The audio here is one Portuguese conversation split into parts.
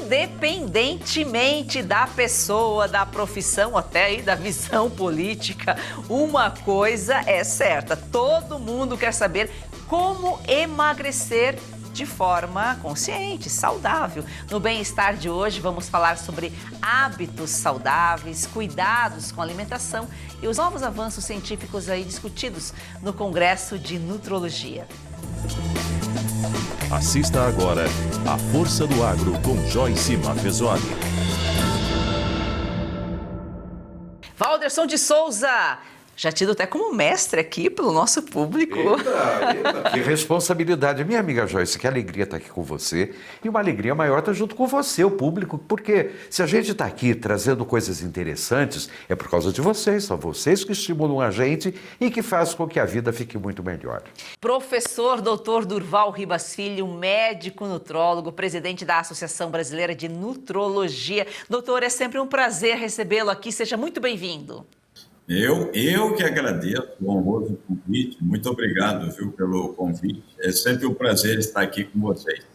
independentemente da pessoa, da profissão, até aí da visão política, uma coisa é certa: todo mundo quer saber como emagrecer de forma consciente, saudável. No Bem-Estar de hoje, vamos falar sobre hábitos saudáveis, cuidados com a alimentação e os novos avanços científicos aí discutidos no Congresso de Nutrologia. Assista agora A Força do Agro com Joyce Maffezoli. Valderson de Souza, já tido até como mestre aqui pelo nosso público. Eita, que responsabilidade. Minha amiga Joyce, que alegria estar aqui com você. E uma alegria maior estar junto com você, o público, porque se a gente está aqui trazendo coisas interessantes, é por causa de vocês. São vocês que estimulam a gente e que fazem com que a vida fique muito melhor. Professor Dr. Durval Ribas Filho, médico nutrólogo, presidente da Associação Brasileira de Nutrologia. Doutor, é sempre um prazer recebê-lo aqui. Seja muito bem-vindo. Eu que agradeço o honroso convite. Muito obrigado, pelo convite. É sempre um prazer estar aqui com vocês.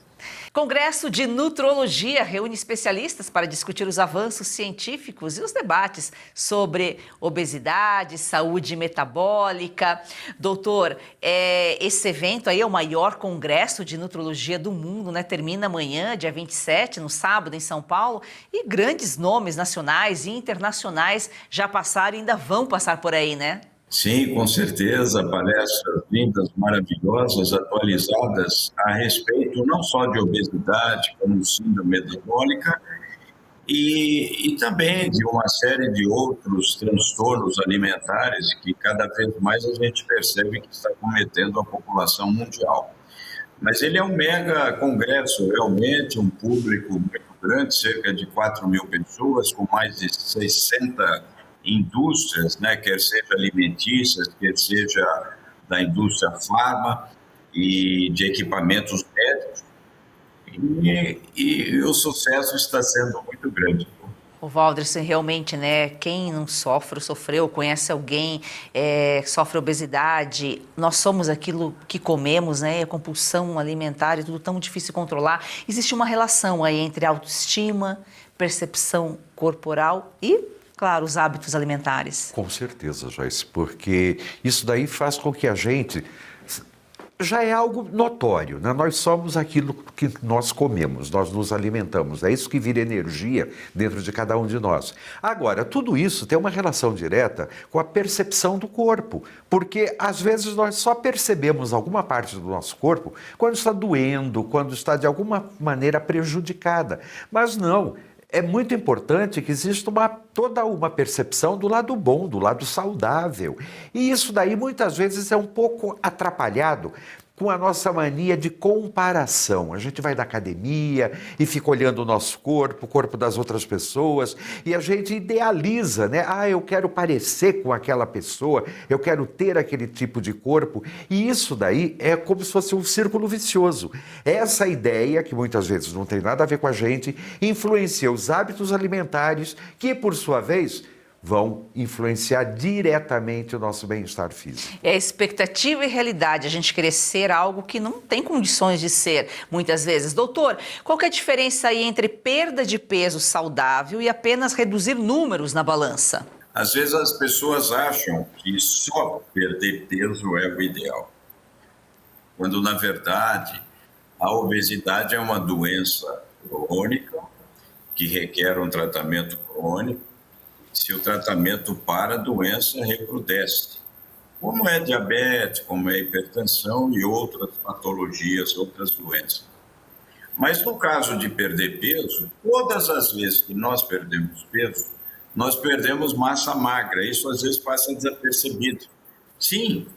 Congresso de Nutrologia reúne especialistas para discutir os avanços científicos e os debates sobre obesidade, saúde metabólica. Doutor, esse evento aí é o maior congresso de nutrologia do mundo, né? Termina amanhã, dia 27, no sábado, em São Paulo. E grandes nomes nacionais e internacionais já passaram e ainda vão passar por aí, né? Sim, com certeza, palestras lindas, maravilhosas, atualizadas a respeito não só de obesidade, como síndrome metabólica, e também de uma série de outros transtornos alimentares que cada vez mais a gente percebe que está cometendo a população mundial. Mas ele é um mega congresso, realmente, um público muito grande, cerca de 4.000 pessoas, com mais de 60 indústrias, né, quer seja alimentícias, quer seja da indústria farma e de equipamentos médicos, e o sucesso está sendo muito grande. O Valderson, realmente, né, quem não sofre, sofreu, conhece alguém, sofre obesidade, nós somos aquilo que comemos, né, a compulsão alimentar e tudo tão difícil de controlar. Existe uma relação aí entre autoestima, percepção corporal e, claro, os hábitos alimentares. Com certeza, Joyce, porque isso daí faz com que a gente... Já é algo notório, né? Nós somos aquilo que nós comemos, nós nos alimentamos. É isso que vira energia dentro de cada um de nós. Agora, tudo isso tem uma relação direta com a percepção do corpo, porque às vezes nós só percebemos alguma parte do nosso corpo quando está doendo, quando está de alguma maneira prejudicada. Mas não. É muito importante que exista toda uma percepção do lado bom, do lado saudável. E isso daí muitas vezes é um pouco atrapalhado com a nossa mania de comparação. A gente vai na academia e fica olhando o nosso corpo, o corpo das outras pessoas, e a gente idealiza, né? Eu quero parecer com aquela pessoa, eu quero ter aquele tipo de corpo. E isso daí é como se fosse um círculo vicioso. Essa ideia, que muitas vezes não tem nada a ver com a gente, influencia os hábitos alimentares, que por sua vez vão influenciar diretamente o nosso bem-estar físico. É expectativa e realidade, a gente querer ser algo que não tem condições de ser, muitas vezes. Doutor, qual que é a diferença aí entre perda de peso saudável e apenas reduzir números na balança? Às vezes as pessoas acham que só perder peso é o ideal, quando na verdade a obesidade é uma doença crônica que requer um tratamento crônico. Se o tratamento para a doença, recrudesce, como é diabetes, como é hipertensão e outras patologias, outras doenças. Mas no caso de perder peso, todas as vezes que nós perdemos peso, nós perdemos massa magra. Isso às vezes passa desapercebido. Sim,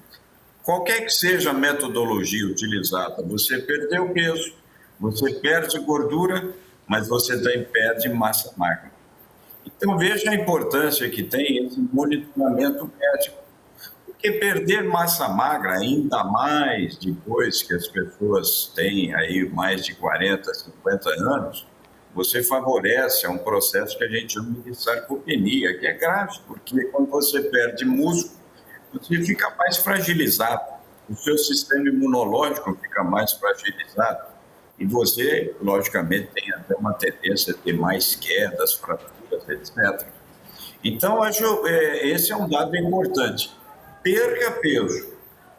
qualquer que seja a metodologia utilizada, você perdeu peso, você perde gordura, mas você também perde massa magra. Então, veja a importância que tem esse monitoramento médico. Porque perder massa magra, ainda mais depois que as pessoas têm aí mais de 40, 50 anos, você favorece um processo que a gente chama de sarcopenia, que é grave, porque quando você perde músculo, você fica mais fragilizado, o seu sistema imunológico fica mais fragilizado. E você, logicamente, tem até uma tendência a ter mais quedas, fraturas, etc. Então, esse é um dado importante. Perca peso,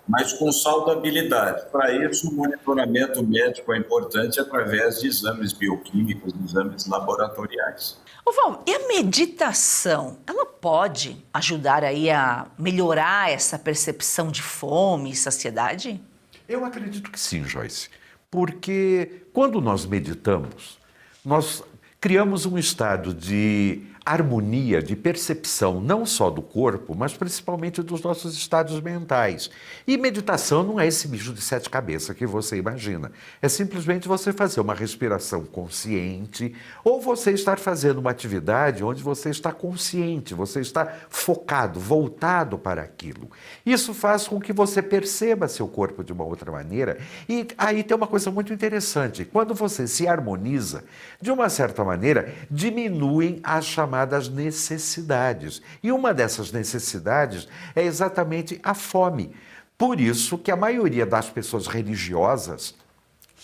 mas com saudabilidade. Para isso, o monitoramento médico é importante através de exames bioquímicos, exames laboratoriais. Ô, Val, e a meditação, ela pode ajudar aí a melhorar essa percepção de fome e saciedade? Eu acredito que sim, Joyce, porque quando nós meditamos, nós criamos um estado de harmonia, de percepção, não só do corpo, mas principalmente dos nossos estados mentais. E meditação não é esse bicho de sete cabeças que você imagina. É simplesmente você fazer uma respiração consciente ou você estar fazendo uma atividade onde você está consciente, você está focado, voltado para aquilo. Isso faz com que você perceba seu corpo de uma outra maneira. E aí tem uma coisa muito interessante. Quando você se harmoniza, de uma certa maneira, diminuem as chamadas necessidades. E uma dessas necessidades é exatamente a fome. Por isso que a maioria das pessoas religiosas,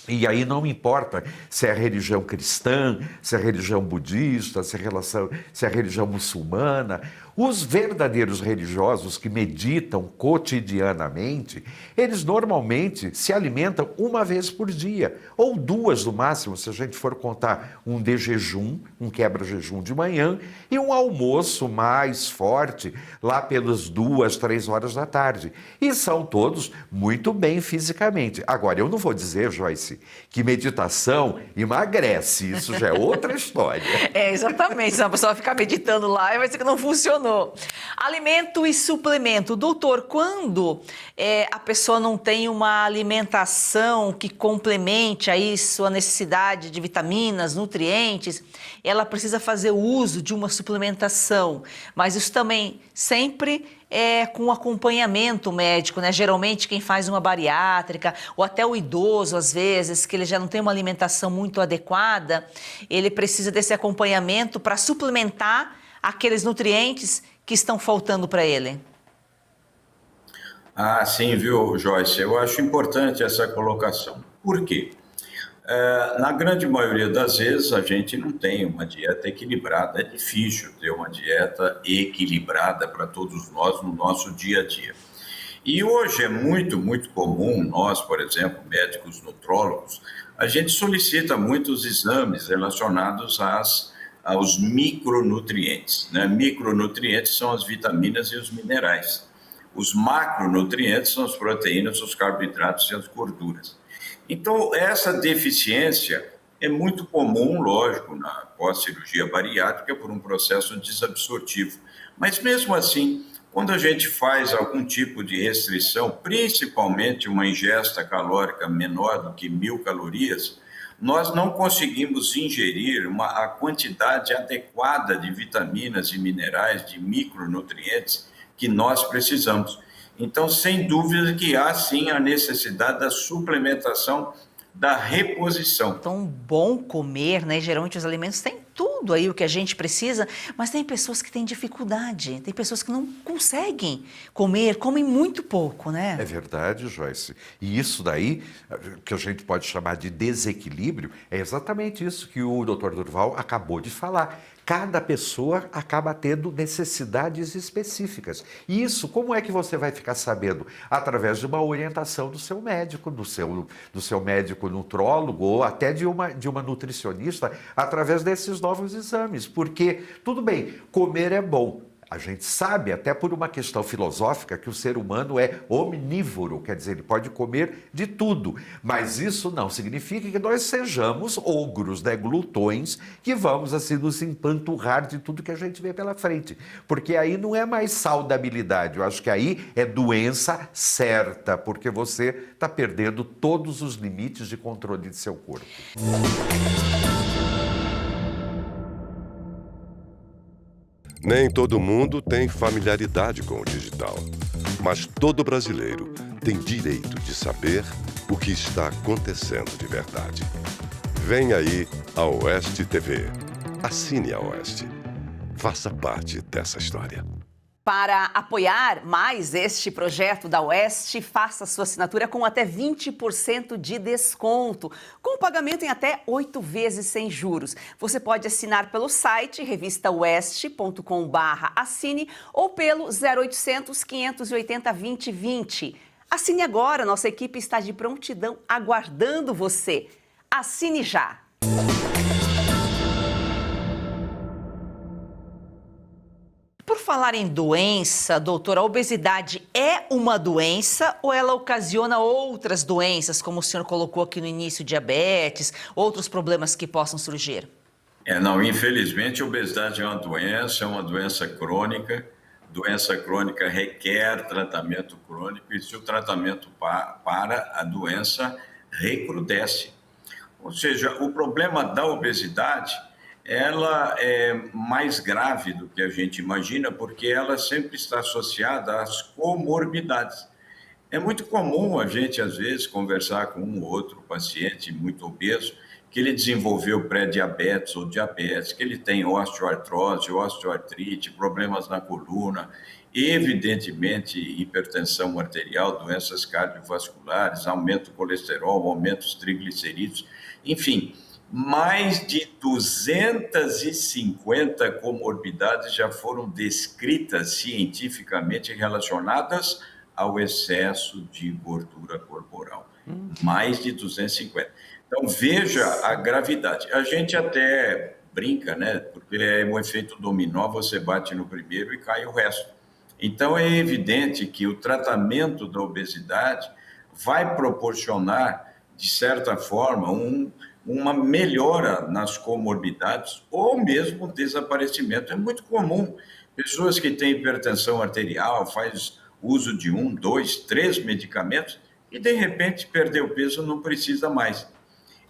e aí não importa se é religião cristã, se é religião budista, se é religião muçulmana, os verdadeiros religiosos que meditam cotidianamente, eles normalmente se alimentam uma vez por dia, ou duas no máximo, se a gente for contar um de jejum, um quebra-jejum de manhã, e um almoço mais forte lá pelas 2, 3 horas da tarde. E são todos muito bem fisicamente. Agora, eu não vou dizer, Joyce, que meditação emagrece, isso já é outra história. É, exatamente, senão a pessoa vai ficar meditando lá e vai dizer que não funcionou. Alimento e suplemento. Doutor, quando a pessoa não tem uma alimentação que complemente aí sua necessidade de vitaminas, nutrientes, ela precisa fazer uso de uma suplementação, mas isso também sempre é com acompanhamento médico, né? Geralmente quem faz uma bariátrica ou até o idoso, às vezes, que ele já não tem uma alimentação muito adequada, ele precisa desse acompanhamento para suplementar aqueles nutrientes que estão faltando para ele. Ah, sim, viu, Joyce? Eu acho importante essa colocação. Por quê? Na grande maioria das vezes, a gente não tem uma dieta equilibrada. É difícil ter uma dieta equilibrada para todos nós no nosso dia a dia. E hoje é muito, muito comum, nós, por exemplo, médicos nutrólogos, a gente solicita muitos exames relacionados aos micronutrientes, né? Micronutrientes são as vitaminas e os minerais. Os macronutrientes são as proteínas, os carboidratos e as gorduras. Então, essa deficiência é muito comum, lógico, na pós-cirurgia bariátrica por um processo desabsortivo. Mas, mesmo assim, quando a gente faz algum tipo de restrição, principalmente uma ingesta calórica menor do que 1.000 calorias, nós não conseguimos ingerir a quantidade adequada de vitaminas e minerais, de micronutrientes que nós precisamos. Então, sem dúvida que há sim a necessidade da suplementação, da reposição. Então, bom comer, né? Geralmente os alimentos têm tudo aí o que a gente precisa, mas tem pessoas que têm dificuldade, tem pessoas que não conseguem comer, comem muito pouco, né? É verdade, Joyce. E isso daí, que a gente pode chamar de desequilíbrio, é exatamente isso que o Dr. Durval acabou de falar. Cada pessoa acaba tendo necessidades específicas. E isso, como é que você vai ficar sabendo? Através de uma orientação do seu médico, do seu médico nutrólogo ou até de uma nutricionista, através desses novos exames. Porque, tudo bem, comer é bom. A gente sabe, até por uma questão filosófica, que o ser humano é omnívoro, quer dizer, ele pode comer de tudo. Mas isso não significa que nós sejamos ogros, né, glutões, que vamos assim nos empanturrar de tudo que a gente vê pela frente. Porque aí não é mais saudabilidade, eu acho que aí é doença certa, porque você está perdendo todos os limites de controle de seu corpo. Nem todo mundo tem familiaridade com o digital, mas todo brasileiro tem direito de saber o que está acontecendo de verdade. Vem aí a Oeste TV. Assine a Oeste. Faça parte dessa história. Para apoiar mais este projeto da Oeste, faça sua assinatura com até 20% de desconto, com pagamento em até 8 vezes sem juros. Você pode assinar pelo site revistaoeste.com/assine ou pelo 0800 580 2020. Assine agora, nossa equipe está de prontidão aguardando você. Assine já! Por falar em doença, doutora, a obesidade é uma doença ou ela ocasiona outras doenças, como o senhor colocou aqui no início, diabetes, outros problemas que possam surgir? Não, infelizmente a obesidade é uma doença crônica. Doença crônica requer tratamento crônico e se o tratamento para, a doença recrudesce. Ou seja, o problema da obesidade, ela é mais grave do que a gente imagina, porque ela sempre está associada às comorbidades. É muito comum a gente, às vezes, conversar com um ou outro paciente muito obeso, que ele desenvolveu pré-diabetes ou diabetes, que ele tem osteoartrose, osteoartrite, problemas na coluna, evidentemente hipertensão arterial, doenças cardiovasculares, aumento do colesterol, aumento dos triglicerídeos, enfim, mais de 250 comorbidades já foram descritas cientificamente relacionadas ao excesso de gordura corporal. Mais de 250. Então, veja a gravidade. A gente até brinca, né? Porque é um efeito dominó, você bate no primeiro e cai o resto. Então, é evidente que o tratamento da obesidade vai proporcionar, de certa forma, uma melhora nas comorbidades ou mesmo desaparecimento. É muito comum. Pessoas que têm hipertensão arterial, faz uso de 1, 2, 3 medicamentos e, de repente, perdeu peso, não precisa mais.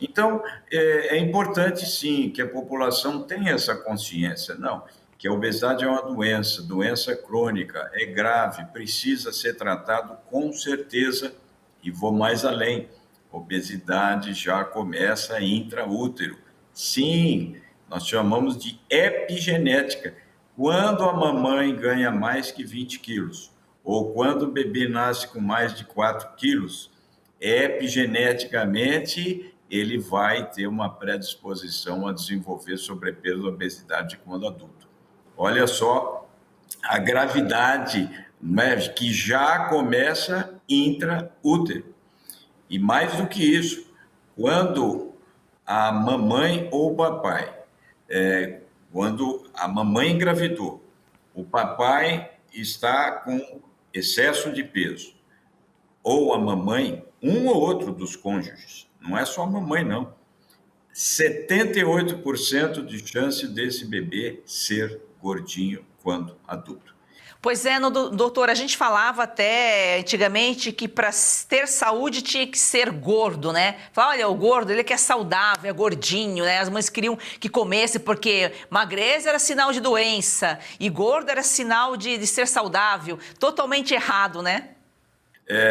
Então, é importante, sim, que a população tenha essa consciência, não, que a obesidade é uma doença crônica, é grave, precisa ser tratado com certeza, e vou mais além, obesidade já começa intraútero. Sim, nós chamamos de epigenética. Quando a mamãe ganha mais que 20 quilos, ou quando o bebê nasce com mais de 4 quilos, epigeneticamente ele vai ter uma predisposição a desenvolver sobrepeso e obesidade quando adulto. Olha só a gravidade, né, que já começa intraútero. E mais do que isso, quando a mamãe ou o papai, quando a mamãe engravidou, o papai está com excesso de peso, ou a mamãe, um ou outro dos cônjuges, não é só a mamãe, não. 78% de chance desse bebê ser gordinho quando adulto. Pois é, doutor, a gente falava até antigamente que para ter saúde tinha que ser gordo, né? Falava, olha, o gordo, ele que é saudável, é gordinho, né? As mães queriam que comesse porque magreza era sinal de doença e gordo era sinal de ser saudável. Totalmente errado, né?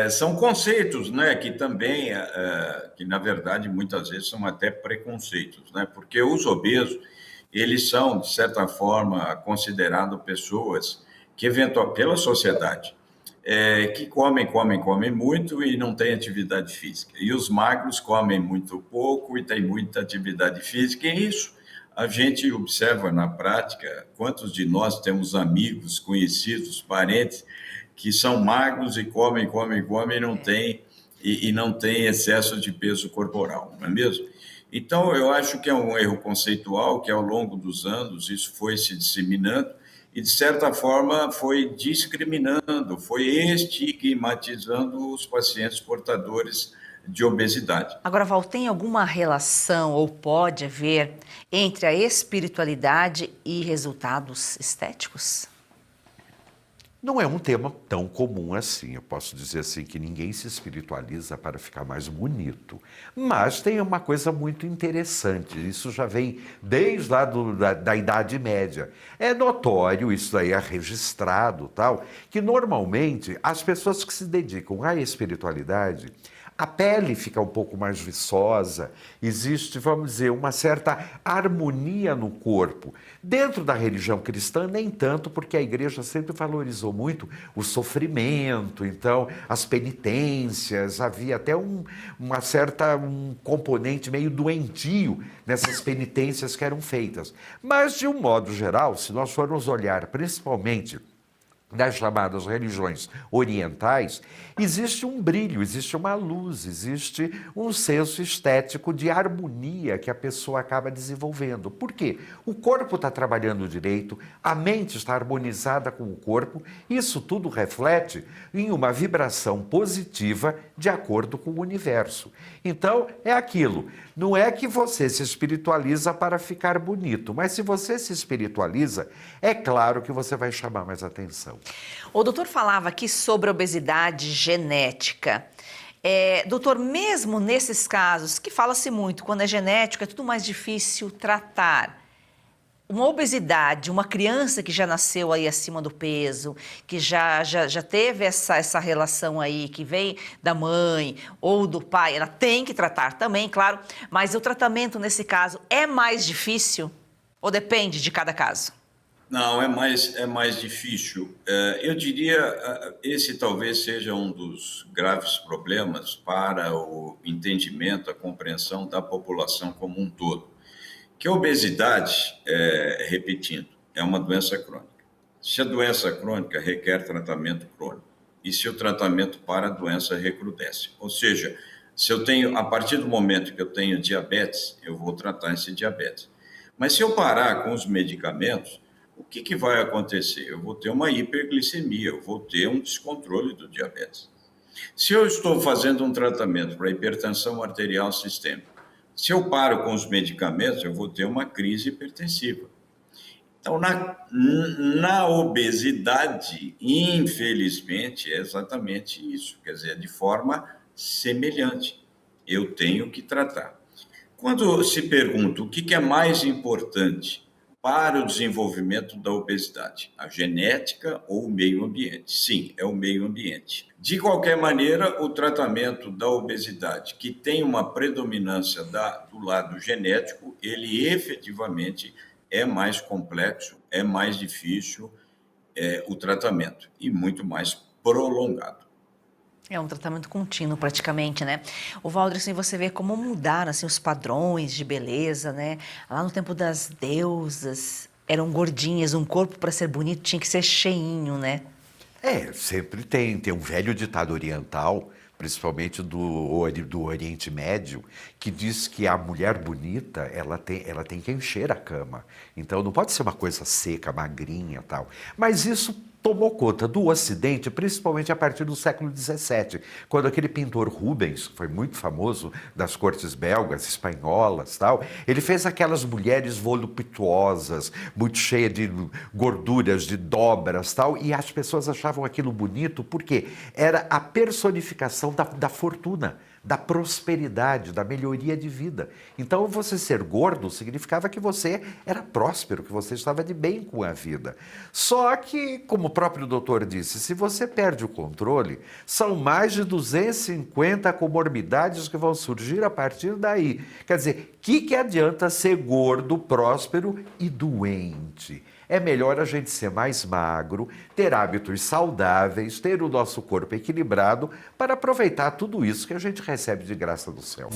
São conceitos, né, que também, que na verdade muitas vezes são até preconceitos, né? Porque os obesos, eles são, de certa forma, considerados pessoas que eventualmente, pela sociedade, que comem muito e não têm atividade física. E os magros comem muito pouco e têm muita atividade física. E isso a gente observa na prática. Quantos de nós temos amigos, conhecidos, parentes, que são magros e comem e não tem excesso de peso corporal, não é mesmo? Então, eu acho que é um erro conceitual que, ao longo dos anos, isso foi se disseminando e, de certa forma, foi discriminando, foi estigmatizando os pacientes portadores de obesidade. Agora, Val, tem alguma relação ou pode haver entre a espiritualidade e resultados estéticos? Não é um tema tão comum assim. Eu posso dizer assim que ninguém se espiritualiza para ficar mais bonito. Mas tem uma coisa muito interessante. Isso já vem desde lá da Idade Média. É notório, isso daí é registrado, tal, que normalmente as pessoas que se dedicam à espiritualidade, a pele fica um pouco mais viçosa, existe, vamos dizer, uma certa harmonia no corpo. Dentro da religião cristã, nem tanto, porque a igreja sempre valorizou muito o sofrimento, então as penitências, havia até um componente meio doentio nessas penitências que eram feitas. Mas, de um modo geral, se nós formos olhar principalmente das chamadas religiões orientais, existe um brilho, existe uma luz, existe um senso estético de harmonia que a pessoa acaba desenvolvendo. Por quê? O corpo está trabalhando direito, a mente está harmonizada com o corpo, isso tudo reflete em uma vibração positiva de acordo com o universo. Então, é aquilo, não é que você se espiritualiza para ficar bonito, mas se você se espiritualiza, é claro que você vai chamar mais atenção. O doutor falava aqui sobre obesidade genética. Doutor, mesmo nesses casos, que fala-se muito, quando é genético é tudo mais difícil tratar. Uma obesidade, uma criança que já nasceu aí acima do peso, que já teve essa relação aí, que vem da mãe ou do pai, ela tem que tratar também, claro, mas o tratamento nesse caso é mais difícil ou depende de cada caso? Não, é mais difícil. Eu diria, esse talvez seja um dos graves problemas para o entendimento, a compreensão da população como um todo. Que a obesidade, repetindo, é uma doença crônica. Se a doença crônica requer tratamento crônico, e se o tratamento para a doença recrudesce. Ou seja, a partir do momento que eu tenho diabetes, eu vou tratar esse diabetes. Mas se eu parar com os medicamentos, o que vai acontecer? Eu vou ter uma hiperglicemia, eu vou ter um descontrole do diabetes. Se eu estou fazendo um tratamento para hipertensão arterial sistêmica, se eu paro com os medicamentos, eu vou ter uma crise hipertensiva. Então, na obesidade, infelizmente, é exatamente isso. Quer dizer, de forma semelhante, eu tenho que tratar. Quando se pergunta o que é mais importante para o desenvolvimento da obesidade, a genética ou o meio ambiente? Sim, é o meio ambiente. De qualquer maneira, o tratamento da obesidade, que tem uma predominância do lado genético, ele efetivamente é mais complexo, é mais difícil o tratamento e muito mais prolongado. É um tratamento contínuo praticamente, né? O Valdir, assim, você vê como mudaram assim, os padrões de beleza, né? Lá no tempo das deusas, eram gordinhas, um corpo para ser bonito tinha que ser cheinho, né? Sempre tem um velho ditado oriental, principalmente do Oriente Médio, que diz que a mulher bonita, ela tem que encher a cama. Então não pode ser uma coisa seca, magrinha e tal. Mas isso tomou conta do Ocidente, principalmente a partir do século XVII, quando aquele pintor Rubens, que foi muito famoso das cortes belgas, espanholas tal, ele fez aquelas mulheres voluptuosas, muito cheias de gorduras, de dobras tal, e as pessoas achavam aquilo bonito porque era a personificação da fortuna, da prosperidade, da melhoria de vida. Então, você ser gordo significava que você era próspero, que você estava de bem com a vida. Só que, como o próprio doutor disse, se você perde o controle, são mais de 250 comorbidades que vão surgir a partir daí. Quer dizer, que adianta ser gordo, próspero e doente? É melhor a gente ser mais magro, ter hábitos saudáveis, ter o nosso corpo equilibrado para aproveitar tudo isso que a gente recebe de graça do céu.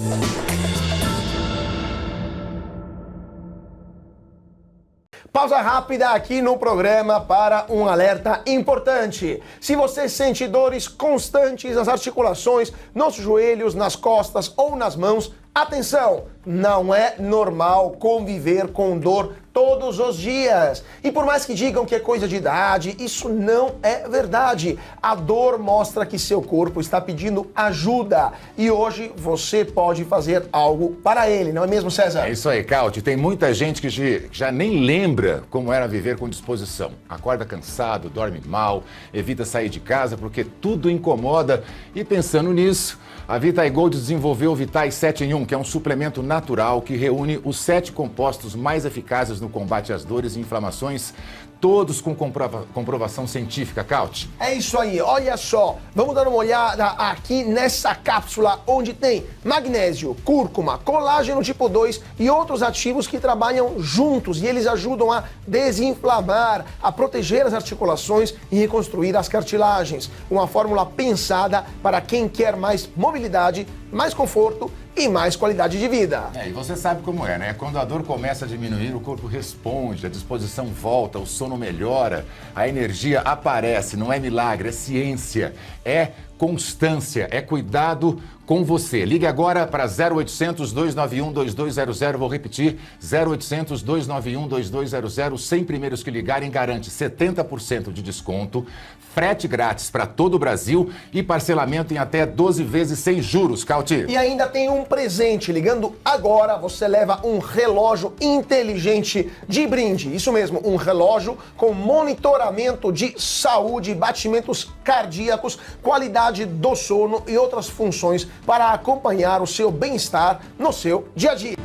Pausa rápida aqui no programa para um alerta importante. Se você sente dores constantes nas articulações, nos joelhos, nas costas ou nas mãos, atenção! Não é normal conviver com dor todos os dias. E por mais que digam que é coisa de idade, isso não é verdade. A dor mostra que seu corpo está pedindo ajuda. E hoje você pode fazer algo para ele, não é mesmo, César? É isso aí, Cauti. Tem muita gente que já nem lembra como era viver com disposição. Acorda cansado, dorme mal, evita sair de casa porque tudo incomoda. E pensando nisso, a Vitae Gold desenvolveu o Vitae 7 em 1, que é um suplemento natural que reúne os 7 compostos mais eficazes no combate às dores e inflamações, todos com comprovação científica, Caute. É isso aí, olha só, vamos dar uma olhada aqui nessa cápsula onde tem magnésio, cúrcuma, colágeno tipo 2 e outros ativos que trabalham juntos e eles ajudam a desinflamar, a proteger as articulações e reconstruir as cartilagens. Uma fórmula pensada para quem quer mais mobilidade, mais conforto e mais qualidade de vida. E você sabe como é, né? Quando a dor começa a diminuir, o corpo responde, a disposição volta, o sono melhora, a energia aparece. Não é milagre, é ciência, é constância, é cuidado com você. Ligue agora para 0800 291 2200, vou repetir, 0800 291 2200, 100 primeiros que ligarem garante 70% de desconto, frete grátis para todo o Brasil e parcelamento em até 12 vezes sem juros, Cauti. E ainda tem um presente, ligando agora você leva um relógio inteligente de brinde, isso mesmo, um relógio com monitoramento de saúde, batimentos cardíacos, qualidade do sono e outras funções para acompanhar o seu bem-estar no seu dia a dia.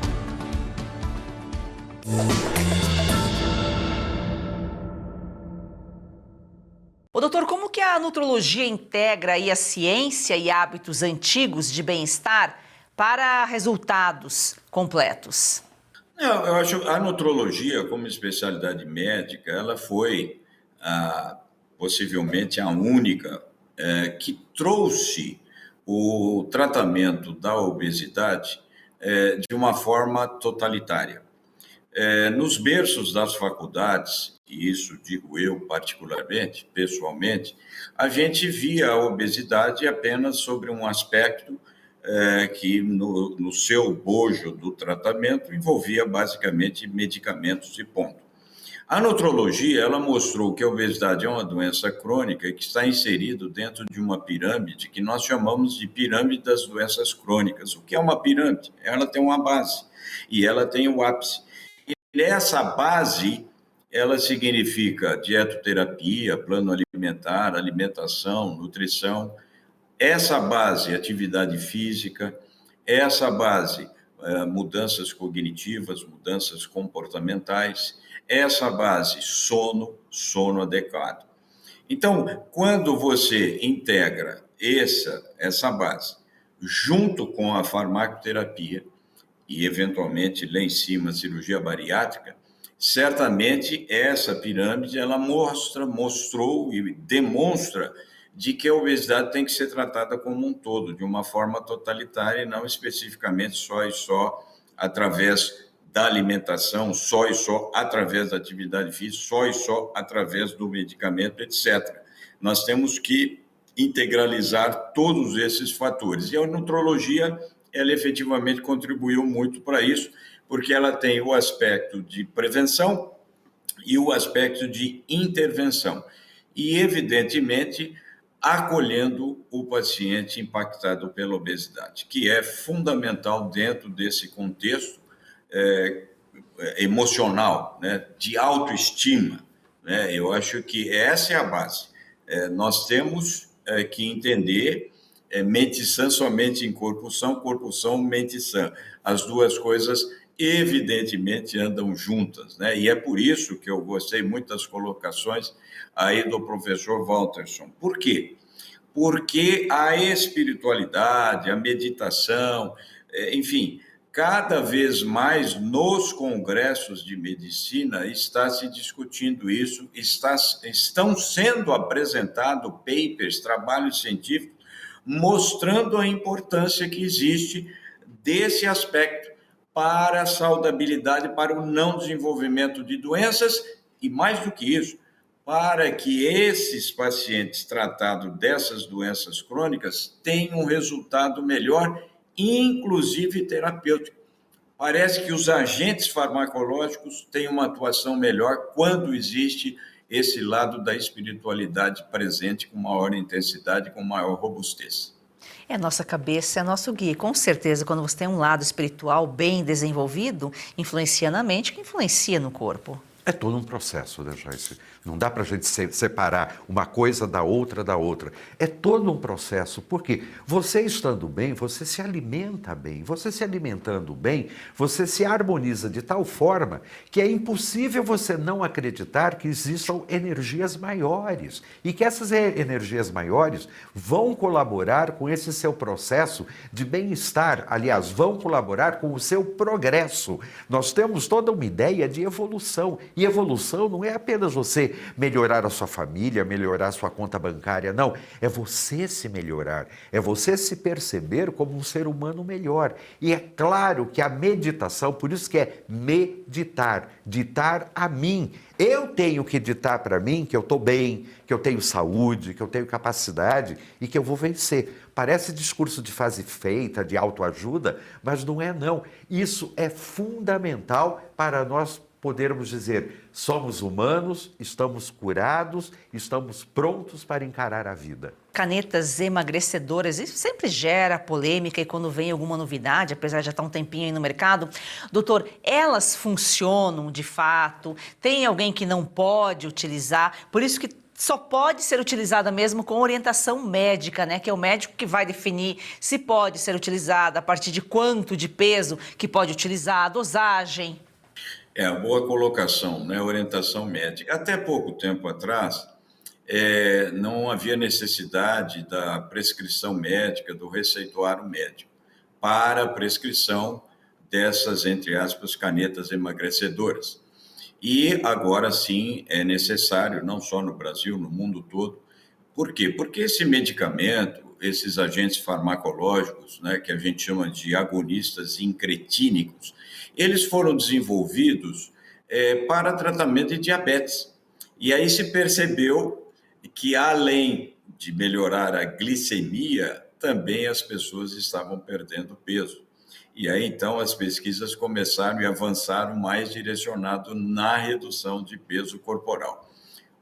Ô, doutor, como que a nutrologia integra aí a ciência e hábitos antigos de bem-estar para resultados completos? Eu acho a nutrologia, como especialidade médica, ela foi possivelmente a única que trouxe o tratamento da obesidade de uma forma totalitária. Nos berços das faculdades, e isso digo eu particularmente, pessoalmente, a gente via a obesidade apenas sobre um aspecto que no seu bojo do tratamento envolvia basicamente medicamentos e ponto. A nutrologia, ela mostrou que a obesidade é uma doença crônica que está inserido dentro de uma pirâmide que nós chamamos de pirâmide das doenças crônicas. O que é uma pirâmide? Ela tem uma base e ela tem o ápice. E essa base, ela significa dietoterapia, plano alimentar, alimentação, nutrição. Essa base, atividade física. Essa base, mudanças cognitivas, mudanças comportamentais. Essa base, sono adequado. Então, quando você integra essa base junto com a farmacoterapia e, eventualmente, lá em cima, a cirurgia bariátrica, certamente essa pirâmide ela mostrou e demonstra de que a obesidade tem que ser tratada como um todo, de uma forma totalitária e não especificamente só através da alimentação, só através da atividade física, só através do medicamento, etc. Nós temos que integralizar todos esses fatores. E a nutrologia, ela efetivamente contribuiu muito para isso, porque ela tem o aspecto de prevenção e o aspecto de intervenção. E, evidentemente, acolhendo o paciente impactado pela obesidade, que é fundamental dentro desse contexto emocional, né, de autoestima, né? Eu acho que essa é a base. Nós temos que entender mente sã somente em corpo são, mente sã. As duas coisas, evidentemente, andam juntas, né? E é por isso que eu gostei muito das colocações aí do professor Walterson. Por quê? Porque a espiritualidade, a meditação, enfim, cada vez mais nos congressos de medicina está se discutindo isso, estão sendo apresentados papers, trabalhos científicos, mostrando a importância que existe desse aspecto para a saudabilidade, para o não desenvolvimento de doenças e, mais do que isso, para que esses pacientes tratados dessas doenças crônicas tenham um resultado melhor, inclusive terapêutico. Parece que os agentes farmacológicos têm uma atuação melhor quando existe esse lado da espiritualidade presente com maior intensidade, com maior robustez. A nossa cabeça é nosso guia. Com certeza, quando você tem um lado espiritual bem desenvolvido, influencia na mente, que influencia no corpo. É todo um processo, né, Joyce? Não dá para a gente separar uma coisa da outra. É todo um processo, porque você estando bem, você se alimenta bem. Você se alimentando bem, você se harmoniza de tal forma que é impossível você não acreditar que existam energias maiores e que essas energias maiores vão colaborar com esse seu processo de bem-estar. Aliás, vão colaborar com o seu progresso. Nós temos toda uma ideia de evolução. E evolução não é apenas você melhorar a sua família, melhorar a sua conta bancária, não. É você se melhorar, é você se perceber como um ser humano melhor. E é claro que a meditação, por isso que é meditar, ditar a mim. Eu tenho que ditar para mim que eu estou bem, que eu tenho saúde, que eu tenho capacidade e que eu vou vencer. Parece discurso de frase feita, de autoajuda, mas não é não. Isso é fundamental para nós podermos dizer, somos humanos, estamos curados, estamos prontos para encarar a vida. Canetas emagrecedoras, isso sempre gera polêmica e quando vem alguma novidade, apesar de já estar um tempinho aí no mercado, doutor, elas funcionam de fato? Tem alguém que não pode utilizar? Por isso que só pode ser utilizada mesmo com orientação médica, né? Que é o médico que vai definir se pode ser utilizada, a partir de quanto de peso que pode utilizar, a dosagem. Boa colocação, né? Orientação médica. Até pouco tempo atrás, não havia necessidade da prescrição médica, do receituário médico, para a prescrição dessas, entre aspas, canetas emagrecedoras. E agora sim é necessário, não só no Brasil, no mundo todo. Por quê? Porque esse medicamento, esses agentes farmacológicos, né, que a gente chama de agonistas incretínicos, eles foram desenvolvidos para tratamento de diabetes. E aí se percebeu que, além de melhorar a glicemia, também as pessoas estavam perdendo peso. E aí, então, as pesquisas começaram e avançaram mais direcionado na redução de peso corporal.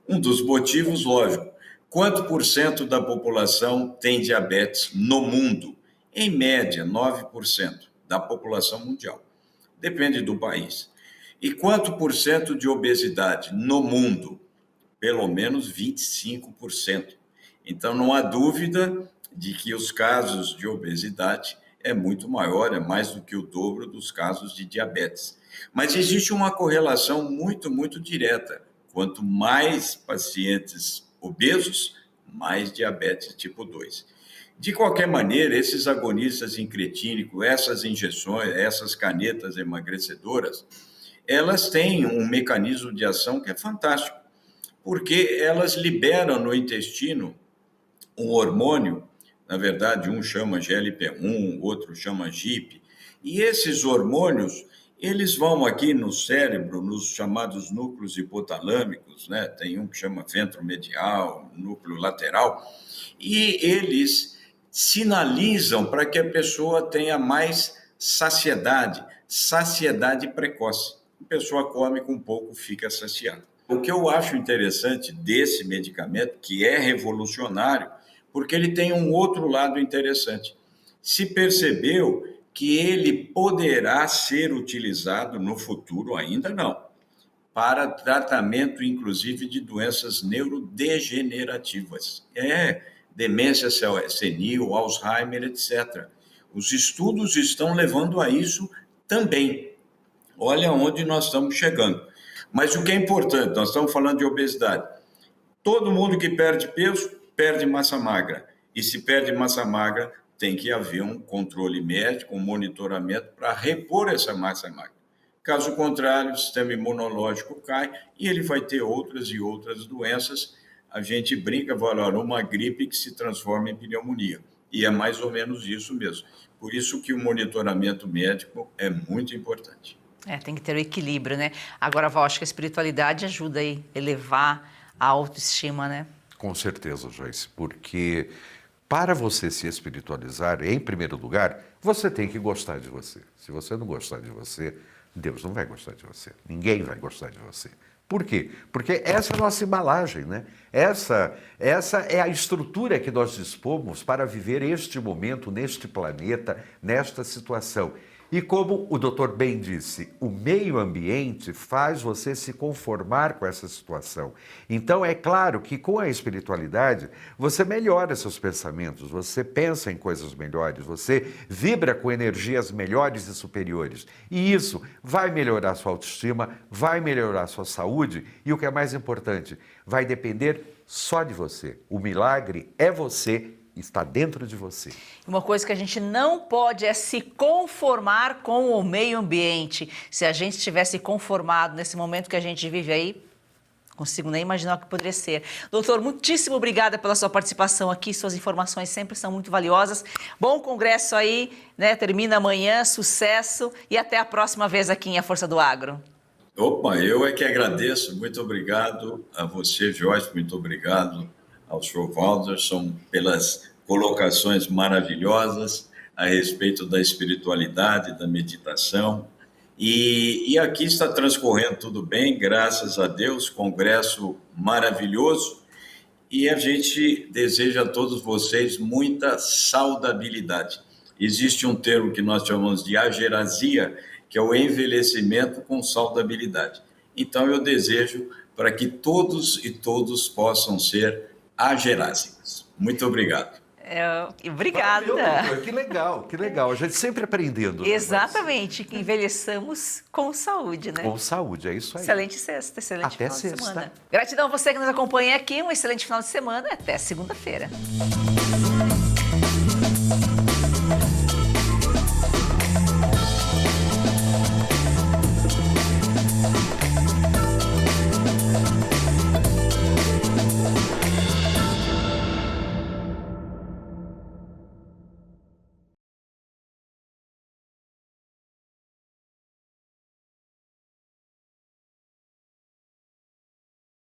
Um dos motivos, lógico, quanto por cento da população tem diabetes no mundo? Em média, 9% da população mundial. Depende do país. E quanto por cento de obesidade no mundo? Pelo menos 25%. Então, não há dúvida de que os casos de obesidade é muito maior, é mais do que o dobro dos casos de diabetes. Mas existe uma correlação muito, muito direta. Quanto mais pacientes obesos, mais diabetes tipo 2. De qualquer maneira, esses agonistas incretínicos, essas injeções, essas canetas emagrecedoras, elas têm um mecanismo de ação que é fantástico, porque elas liberam no intestino um hormônio, na verdade, um chama GLP-1, outro chama GIP, e esses hormônios, eles vão aqui no cérebro, nos chamados núcleos hipotalâmicos, né? Tem um que chama ventromedial, núcleo lateral, e eles sinalizam para que a pessoa tenha mais saciedade precoce. A pessoa come com pouco, fica saciada. O que eu acho interessante desse medicamento, que é revolucionário, porque ele tem um outro lado interessante. Se percebeu que ele poderá ser utilizado no futuro, ainda não, para tratamento, inclusive, de doenças neurodegenerativas. Demência senil, Alzheimer, etc. Os estudos estão levando a isso também. Olha onde nós estamos chegando. Mas o que é importante, nós estamos falando de obesidade. Todo mundo que perde peso, perde massa magra. E se perde massa magra, tem que haver um controle médico, um monitoramento para repor essa massa magra. Caso contrário, o sistema imunológico cai e ele vai ter outras e outras doenças. A gente brinca, fala, uma gripe que se transforma em pneumonia. E é mais ou menos isso mesmo. Por isso que o monitoramento médico é muito importante. Tem que ter o equilíbrio, né? Agora, Val, acho que a espiritualidade ajuda a elevar a autoestima, né? Com certeza, Joyce, porque para você se espiritualizar, em primeiro lugar, você tem que gostar de você. Se você não gostar de você, Deus não vai gostar de você. Ninguém vai gostar de você. Por quê? Porque essa é a nossa embalagem, né? Essa é a estrutura que nós dispomos para viver este momento, neste planeta, nesta situação. E como o doutor bem disse, o meio ambiente faz você se conformar com essa situação. Então é claro que com a espiritualidade você melhora seus pensamentos, você pensa em coisas melhores, você vibra com energias melhores e superiores. E isso vai melhorar sua autoestima, vai melhorar sua saúde e o que é mais importante, vai depender só de você. O milagre é você. Está dentro de você. Uma coisa que a gente não pode é se conformar com o meio ambiente. Se a gente tivesse conformado nesse momento que a gente vive aí, não consigo nem imaginar o que poderia ser. Doutor, muitíssimo obrigada pela sua participação aqui, suas informações sempre são muito valiosas. Bom congresso aí, né? Termina amanhã, sucesso e até a próxima vez aqui em A Força do Agro. Opa, eu é que agradeço. Muito obrigado a você, Joyce, muito obrigado ao Sr. Walterson pelas colocações maravilhosas a respeito da espiritualidade, da meditação. E aqui está transcorrendo tudo bem, graças a Deus, congresso maravilhoso. E a gente deseja a todos vocês muita saudabilidade. Existe um termo que nós chamamos de agerasia, que é o envelhecimento com saudabilidade. Então eu desejo para que todos e todos possam ser agerásicos. Muito obrigado. Obrigada. Valeu, que legal. A gente sempre aprendendo. Né? Exatamente, que envelheçamos com saúde, né? Com saúde, é isso aí. Excelente sexta, excelente Até final sexta. de semana. Gratidão a você que nos acompanha aqui, um excelente final de semana e até segunda-feira.